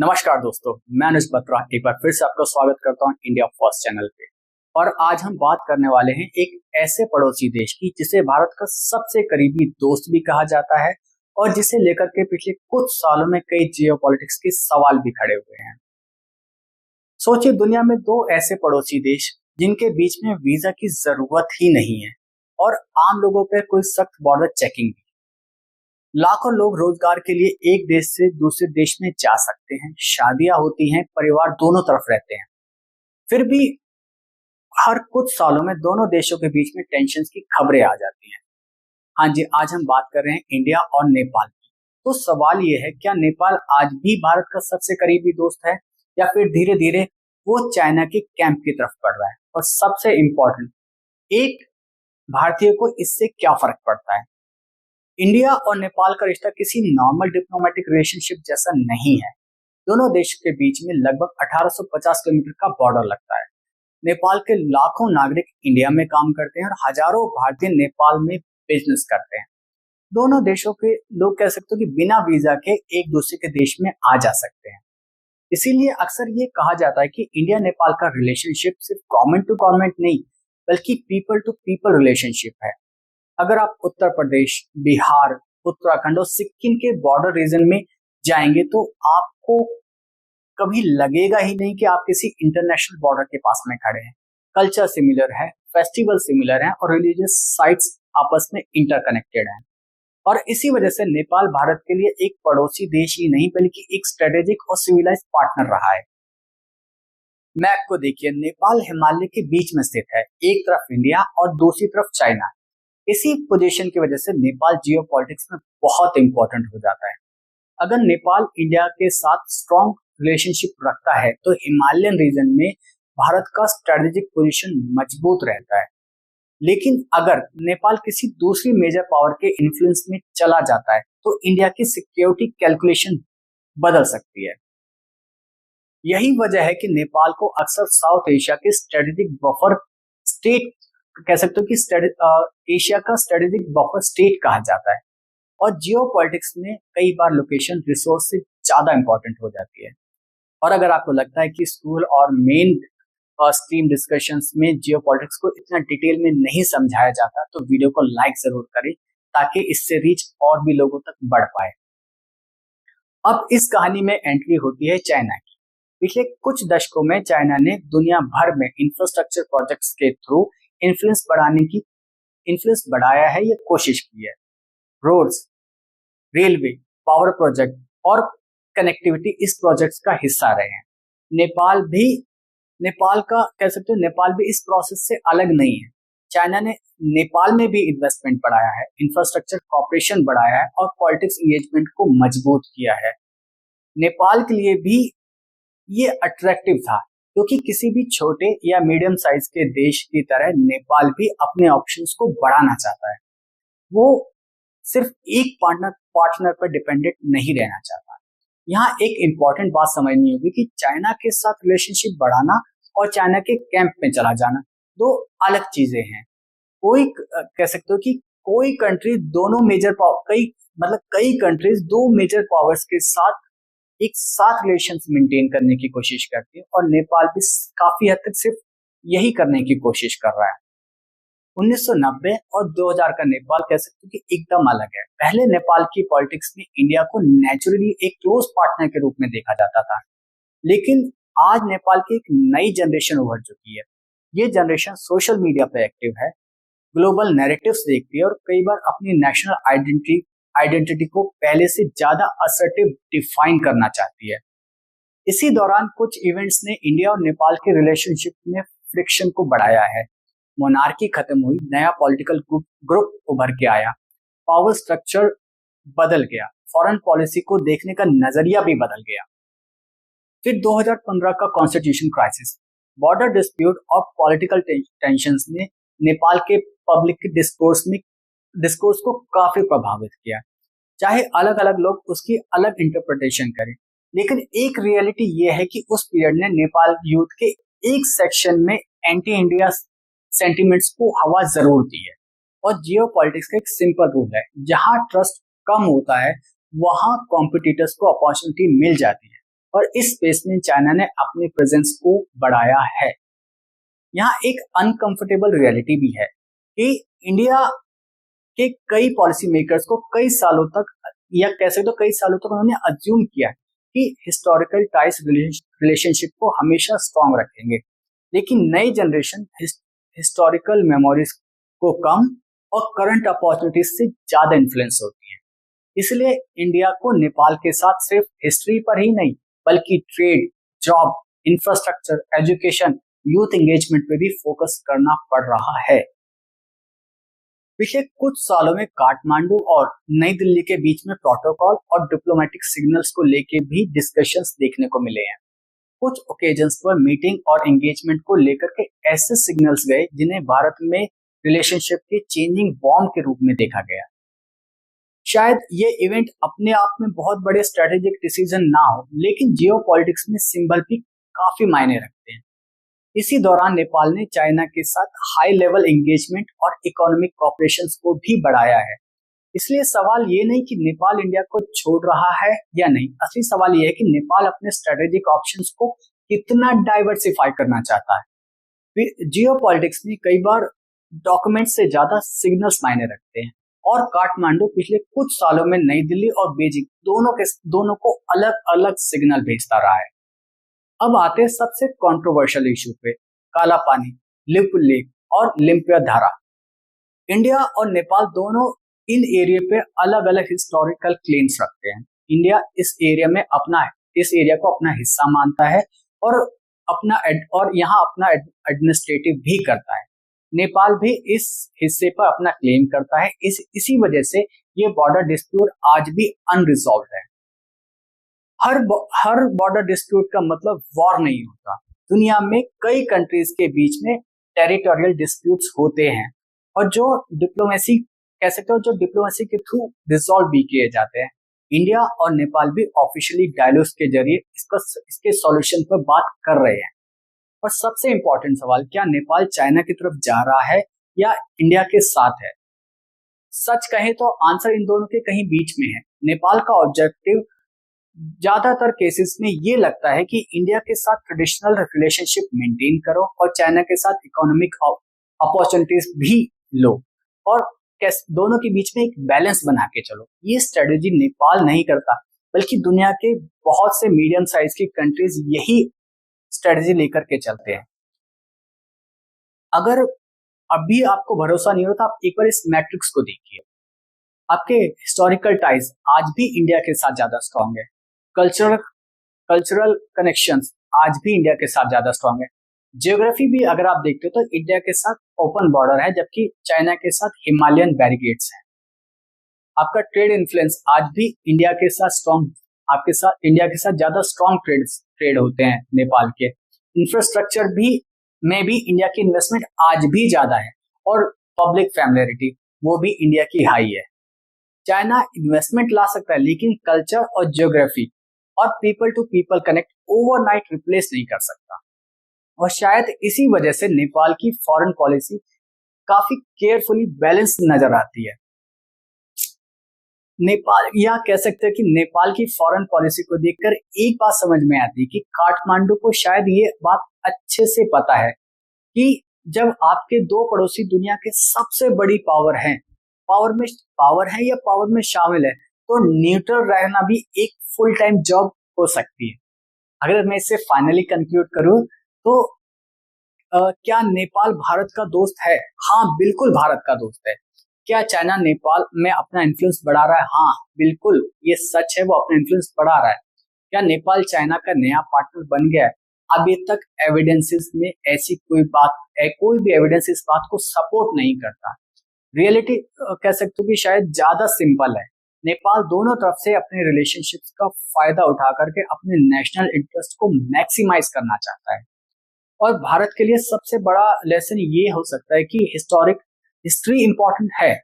नमस्कार दोस्तों, मैं अनुज बत्रा एक बार फिर से आपका स्वागत करता हूं इंडिया फर्स्ट चैनल पे। और आज हम बात करने वाले हैं एक ऐसे पड़ोसी देश की जिसे भारत का सबसे करीबी दोस्त भी कहा जाता है और जिसे लेकर के पिछले कुछ सालों में कई जियोपॉलिटिक्स के सवाल भी खड़े हुए हैं। सोचिए, दुनिया में दो ऐसे पड़ोसी देश जिनके बीच में वीजा की जरूरत ही नहीं है और आम लोगों पर कोई सख्त बॉर्डर चेकिंग भी। लाखों लोग रोजगार के लिए एक देश से दूसरे देश में जा सकते हैं, शादियां होती हैं, परिवार दोनों तरफ रहते हैं। फिर भी हर कुछ सालों में दोनों देशों के बीच में टेंशन की खबरें आ जाती हैं। हाँ जी, आज हम बात कर रहे हैं इंडिया और नेपाल की। तो सवाल ये है, क्या नेपाल आज भी भारत का सबसे करीबी दोस्त है या फिर धीरे धीरे वो चाइना के कैंप की तरफ बढ़ रहा है? और सबसे इम्पोर्टेंट, एक भारतीय को इससे क्या फर्क पड़ता है? इंडिया और नेपाल का रिश्ता किसी नॉर्मल डिप्लोमेटिक रिलेशनशिप जैसा नहीं है। दोनों देशों के बीच में लगभग 1850 किलोमीटर का बॉर्डर लगता है। नेपाल के लाखों नागरिक इंडिया में काम करते हैं और हजारों भारतीय नेपाल में बिजनेस करते हैं। दोनों देशों के लोग कह सकते हो कि बिना वीजा के एक दूसरे के देश में आ जा सकते हैं। इसीलिए अक्सर ये कहा जाता है कि इंडिया नेपाल का रिलेशनशिप सिर्फ गवर्नमेंट टू गवर्नमेंट नहीं, बल्कि पीपल टू पीपल रिलेशनशिप है। अगर आप उत्तर प्रदेश, बिहार, उत्तराखंड और सिक्किम के बॉर्डर रीजन में जाएंगे तो आपको कभी लगेगा ही नहीं कि आप किसी इंटरनेशनल बॉर्डर के पास में खड़े हैं। कल्चर सिमिलर है, फेस्टिवल सिमिलर है और रिलीजियस साइट्स आपस में इंटरकनेक्टेड हैं। और इसी वजह से नेपाल भारत के लिए एक पड़ोसी देश ही नहीं बल्कि एक स्ट्रेटेजिक और सिविलाइज्ड पार्टनर रहा है। मैप को देखिए, नेपाल हिमालय के बीच में स्थित है, एक तरफ इंडिया और दूसरी तरफ चाइना। इसी पोजीशन की वजह से नेपाल जियोपॉलिटिक्स में बहुत इंपॉर्टेंट हो जाता है। अगर नेपाल इंडिया के साथ स्ट्रॉन्ग रिलेशनशिप रखता है तो हिमालयन रीजन में भारत का स्ट्रेटेजिक पोजीशन मजबूत रहता है। लेकिन अगर नेपाल किसी दूसरी मेजर पावर के इन्फ्लुएंस में चला जाता है तो इंडिया की सिक्योरिटी कैलकुलेशन बदल सकती है। यही वजह है कि नेपाल को अक्सर साउथ एशिया के स्ट्रेटेजिक बफर स्टेट कह सकते हो कि एशिया का स्ट्रेटेजिक बफर स्टेट कहा जाता है। और जियोपॉलिटिक्स में कई बार लोकेशन रिसोर्स से ज्यादा इंपॉर्टेंट हो जाती है। और अगर आपको लगता है कि स्कूल और मेन स्ट्रीम डिस्कशंस में जियोपॉलिटिक्स को इतना डिटेल में नहीं समझाया जाता तो वीडियो को लाइक जरूर करें ताकि इससे रीच और भी लोगों तक बढ़ पाए। अब इस कहानी में एंट्री होती है चाइना की। पिछले कुछ दशकों में चाइना ने दुनिया भर में इंफ्रास्ट्रक्चर प्रोजेक्ट्स के थ्रू इन्फ्लुएंस बढ़ाया है, ये कोशिश की है। रोड्स, रेलवे, पावर प्रोजेक्ट और कनेक्टिविटी इस प्रोजेक्ट्स का हिस्सा रहे हैं। नेपाल का कह सकते हो नेपाल भी इस प्रोसेस से अलग नहीं है। चाइना ने नेपाल में भी इन्वेस्टमेंट बढ़ाया है, इंफ्रास्ट्रक्चर कॉपरेशन बढ़ाया है और पॉलिटिक्स एंगेजमेंट को मजबूत किया है। नेपाल के लिए भी ये अट्रैक्टिव था क्योंकि किसी भी छोटे या मीडियम साइज के देश की तरह नेपाल भी अपने ऑप्शंस को बढ़ाना चाहता है। वो सिर्फ एक पार्टनर पर डिपेंडेंट नहीं रहना चाहता। यहाँ एक इंपॉर्टेंट बात समझनी होगी कि चाइना के साथ रिलेशनशिप बढ़ाना और चाइना के कैंप में चला जाना दो अलग चीजें हैं। कह सकते हो कि कोई कंट्री कई कंट्रीज दो मेजर पावर्स के साथ एक साथ रिलेशंस मेंटेन करने की कोशिश करती है और नेपाल भी काफी हद तक सिर्फ यही करने की कोशिश कर रहा है। 1990 और 2000 का नेपाल कह सकते हो कि एकदम अलग है। पहले नेपाल की पॉलिटिक्स में इंडिया को नेचुरली एक क्लोज पार्टनर के रूप में देखा जाता था, लेकिन आज नेपाल की एक नई जनरेशन उभर चुकी है। ये जनरेशन सोशल मीडिया पे एक्टिव है, ग्लोबल नैरेटिव्स देखती है और कई बार अपनी नेशनल आइडेंटिटी को पहले से ज्यादा असर्टिव डिफाइन करना चाहती है। इसी दौरान कुछ इवेंट्स ने इंडिया और नेपाल के रिलेशनशिप में फ्रिक्शन को बढ़ाया है। मोनार्की खत्म हुई, नया पॉलिटिकल ग्रुप उभर के आया, पावर स्ट्रक्चर बदल गया, फॉरेन पॉलिसी को देखने का नजरिया भी बदल गया। फिर 2015 का कॉन्स्टिट्यूशन क्राइसिस, बॉर्डर डिस्प्यूट और पॉलिटिकल टेंशंस ने नेपाल के पब्लिक डिस्कोर्स को काफी प्रभावित किया। चाहे अलग अलग लोग उसकी अलग इंटरप्रिटेशन करें, लेकिन एक रियलिटी ये है कि उस पीरियड ने नेपाल यूथ के एक सेक्शन में एंटी इंडिया सेंटिमेंट्स को हवा जरूर दी है। और जियोपॉलिटिक्स का एक सिंपल रूल है, जहां ट्रस्ट कम होता है वहां कॉम्पिटिटर्स को अपॉर्चुनिटी मिल जाती है। और इस स्पेस में चाइना ने अपनी प्रेजेंस को बढ़ाया है। यहाँ एक अनकंफर्टेबल रियलिटी भी है कि इंडिया के कई पॉलिसी मेकर्स को कई सालों तक, या कह सकते हो कई सालों तक, उन्होंने अज्यूम किया है कि हिस्टोरिकल टाइज रिलेशनशिप को हमेशा स्ट्रांग रखेंगे, लेकिन नई जनरेशन हिस्टोरिकल मेमोरीज को कम और करंट अपॉर्चुनिटीज से ज्यादा इन्फ्लुएंस होती है। इसलिए इंडिया को नेपाल के साथ सिर्फ हिस्ट्री पर ही नहीं बल्कि trade, job, infrastructure, education, youth engagement पे भी फोकस करना पड़ रहा है। पिछले कुछ सालों में काठमांडू और नई दिल्ली के बीच में प्रोटोकॉल और डिप्लोमेटिक सिग्नल्स को लेकर भी डिस्कशंस देखने को मिले हैं। कुछ ओकेजन्स पर मीटिंग और एंगेजमेंट को लेकर के ऐसे सिग्नल्स गए जिन्हें भारत में रिलेशनशिप के चेंजिंग बॉम्ब के रूप में देखा गया। शायद ये इवेंट अपने आप में बहुत बड़े स्ट्रेटेजिक डिसीजन ना हो, लेकिन जियोपॉलिटिक्स में सिंबल भी काफी मायने रखते हैं। इसी दौरान नेपाल ने चाइना के साथ हाई लेवल एंगेजमेंट और इकोनॉमिक कोऑपरेशन को भी बढ़ाया है। इसलिए सवाल ये नहीं कि नेपाल इंडिया को छोड़ रहा है या नहीं, असली सवाल ये है कि नेपाल अपने स्ट्रेटेजिक ऑप्शंस को कितना डाइवर्सिफाई करना चाहता है। जियोपॉलिटिक्स में कई बार डॉक्यूमेंट से ज्यादा सिग्नल्स मायने रखते हैं, और काठमांडू पिछले कुछ सालों में नई दिल्ली और बीजिंग दोनों को अलग अलग सिग्नल भेजता रहा है। अब आते हैं सबसे कंट्रोवर्शियल इशू पे, काला पानी, लिपुलेख लेक और लिम्पिया धारा। इंडिया और नेपाल दोनों इन एरिया पे अलग अलग हिस्टोरिकल क्लेम्स रखते हैं। इंडिया इस एरिया को अपना हिस्सा मानता है और यहाँ अपना एडमिनिस्ट्रेटिव भी करता है। नेपाल भी इस हिस्से पर अपना क्लेम करता है। इसी वजह से ये बॉर्डर डिस्प्यूट आज भी अनरिजॉल्व्ड है। हर बॉर्डर डिस्प्यूट का मतलब वॉर नहीं होता। दुनिया में कई कंट्रीज के बीच में टेरिटोरियल डिस्प्यूट्स होते हैं, और जो डिप्लोमेसी के थ्रू रिजॉल्व भी किए जाते हैं। इंडिया और नेपाल भी ऑफिशियली डायलॉग्स के जरिए इसके सॉल्यूशन पर बात कर रहे हैं। और सबसे इंपॉर्टेंट सवाल, क्या नेपाल चाइना की तरफ जा रहा है या इंडिया के साथ है? सच कहें तो आंसर इन दोनों के कहीं बीच में है। नेपाल का ऑब्जेक्टिव ज्यादातर केसेस में ये लगता है कि इंडिया के साथ ट्रेडिशनल रिलेशनशिप मेंटेन करो और चाइना के साथ इकोनॉमिक अपॉर्चुनिटीज भी लो, और दोनों के बीच में एक बैलेंस बना के चलो। ये स्ट्रेटेजी नेपाल नहीं करता, बल्कि दुनिया के बहुत से मीडियम साइज की कंट्रीज यही स्ट्रेटेजी लेकर के चलते हैं। अगर अभी आपको भरोसा नहीं हो तो आप एक बार इस मैट्रिक्स को देखिए। आपके हिस्टोरिकल टाइज आज भी इंडिया के साथ ज्यादा स्ट्रांग है। कल्चरल कनेक्शंस आज भी इंडिया के साथ ज्यादा स्ट्रांग है। जियोग्राफी भी अगर आप देखते हो तो इंडिया के साथ ओपन बॉर्डर है, जबकि चाइना के साथ हिमालयन बैरिकेड्स हैं। आपका ट्रेड इन्फ्लुएंस आज भी इंडिया के साथ ज्यादा स्ट्रांग ट्रेड होते हैं नेपाल के। इंफ्रास्ट्रक्चर में भी इंडिया की इन्वेस्टमेंट आज भी ज्यादा है, और पब्लिक फैमिलियरिटी वो भी इंडिया की हाई है। चाइना इन्वेस्टमेंट ला सकता है, लेकिन कल्चर और जियोग्राफी और people to people connect overnight replace नहीं कर सकता। और शायद इसी वजह से नेपाल की फॉरेन पॉलिसी काफी केयरफुली बैलेंस नजर आती है। कह सकते हैं कि नेपाल की फॉरेन पॉलिसी को देखकर एक बात समझ में आती है कि काठमांडू को शायद ये बात अच्छे से पता है कि जब आपके दो पड़ोसी दुनिया के सबसे बड़ी पावर है या पावर में शामिल है, तो न्यूट्रल रहना भी एक फुल टाइम जॉब हो सकती है। अगर मैं इसे फाइनली कंक्लूड करूं तो क्या नेपाल भारत का दोस्त है? हाँ, बिल्कुल भारत का दोस्त है। क्या चाइना नेपाल में अपना इन्फ्लुएंस बढ़ा रहा है? हाँ, बिल्कुल ये सच है, वो अपना इन्फ्लुएंस बढ़ा रहा है। क्या नेपाल चाइना का नया पार्टनर बन गया है? अभी तक एविडेंसेस में ऐसी कोई भी एविडेंस इस बात को सपोर्ट नहीं करता। रियलिटी कह सकते हो कि शायद ज्यादा सिंपल है। नेपाल दोनों तरफ से अपने रिलेशनशिप्स का फायदा उठा करके अपने नेशनल इंटरेस्ट को मैक्सिमाइज करना चाहता है। और भारत के लिए सबसे बड़ा लेसन ये हो सकता है कि हिस्ट्री इंपॉर्टेंट है,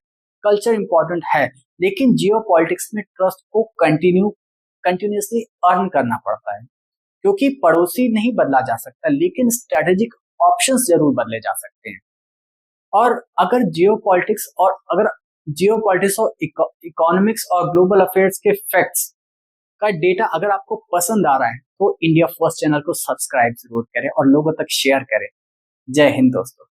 कल्चर इंपॉर्टेंट है, लेकिन जियोपॉलिटिक्स में ट्रस्ट को कंटिन्यूअसली अर्न करना पड़ता है, क्योंकि पड़ोसी नहीं बदला जा सकता, लेकिन स्ट्रेटेजिक ऑप्शंस जरूर बदले जा सकते हैं। और अगर जियोपॉलिटिक्स और इकोनॉमिक्स और ग्लोबल अफेयर्स के फैक्ट्स का डेटा अगर आपको पसंद आ रहा है तो इंडिया फर्स्ट चैनल को सब्सक्राइब जरूर करें और लोगों तक शेयर करें। जय हिंद दोस्तों।